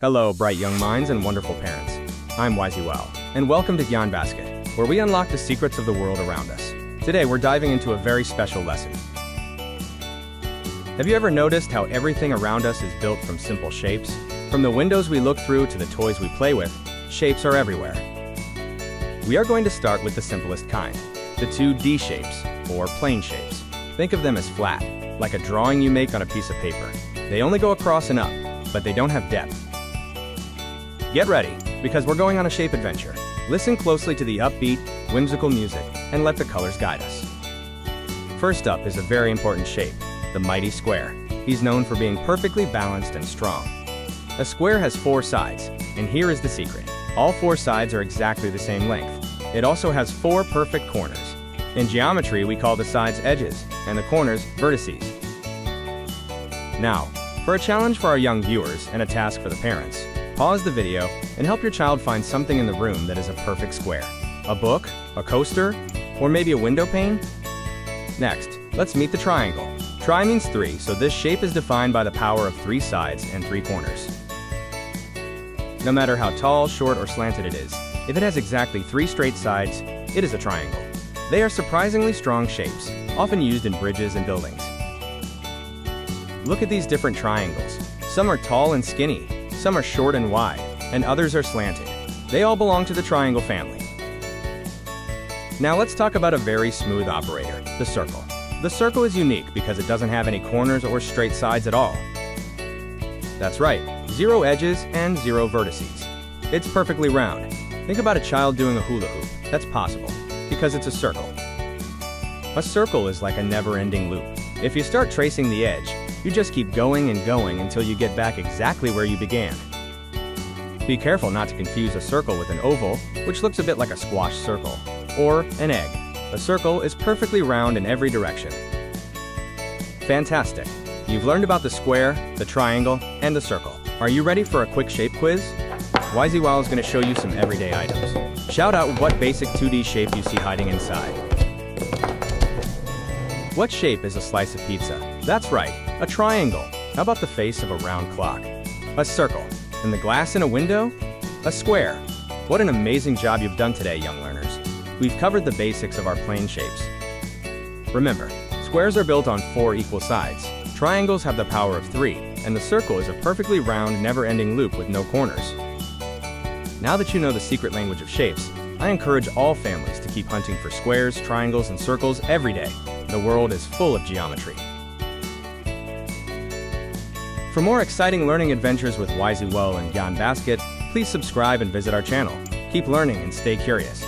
Hello, bright young minds and wonderful parents. I'm Wisey Wowl, and welcome to Gyaan Basket, where we unlock the secrets of the world around us. Today, we're diving into a very special lesson. Have you ever noticed how everything around us is built from simple shapes? From the windows we look through to the toys we play with, shapes are everywhere. We are going to start with the simplest kind, the 2D shapes, or plane shapes. Think of them as flat, like a drawing you make on a piece of paper. They only go across and up, but they don't have depth. Get ready, because we're going on a shape adventure. Listen closely to the upbeat, whimsical music, and let the colors guide us. First up is a very important shape, the mighty square. He's known for being perfectly balanced and strong. A square has 4 sides, and here is the secret. All 4 sides are exactly the same length. It also has 4 perfect corners. In geometry, we call the sides edges, and the corners vertices. Now, for a challenge for our young viewers and a task for the parents, pause the video and help your child find something in the room that is a perfect square. A book, a coaster, or maybe a window pane? Next, let's meet the triangle. Tri means 3, so this shape is defined by the power of 3 sides and 3 corners. No matter how tall, short, or slanted it is, if it has exactly 3 straight sides, it is a triangle. They are surprisingly strong shapes, often used in bridges and buildings. Look at these different triangles. Some are tall and skinny, some are short and wide, and others are slanted. They all belong to the triangle family. Now let's talk about a very smooth operator, the circle. The circle is unique because it doesn't have any corners or straight sides at all. That's right, 0 edges and 0 vertices. It's perfectly round. Think about a child doing a hula hoop. That's possible, because it's a circle. A circle is like a never-ending loop. If you start tracing the edge, you just keep going and going until you get back exactly where you began. Be careful not to confuse a circle with an oval, which looks a bit like a squash circle, or an egg. A circle is perfectly round in every direction. Fantastic! You've learned about the square, the triangle, and the circle. Are you ready for a quick shape quiz? Wisey Wowl is going to show you some everyday items. Shout out what basic 2D shape you see hiding inside. What shape is a slice of pizza? That's right, a triangle. How about the face of a round clock? A circle. And the glass in a window? A square. What an amazing job you've done today, young learners. We've covered the basics of our plane shapes. Remember, squares are built on 4 equal sides. Triangles have the power of 3, and the circle is a perfectly round, never-ending loop with no corners. Now that you know the secret language of shapes, I encourage all families to keep hunting for squares, triangles, and circles every day. The world is full of geometry. For more exciting learning adventures with Wisey Wowl and Gyaan Basket, please subscribe and visit our channel. Keep learning and stay curious.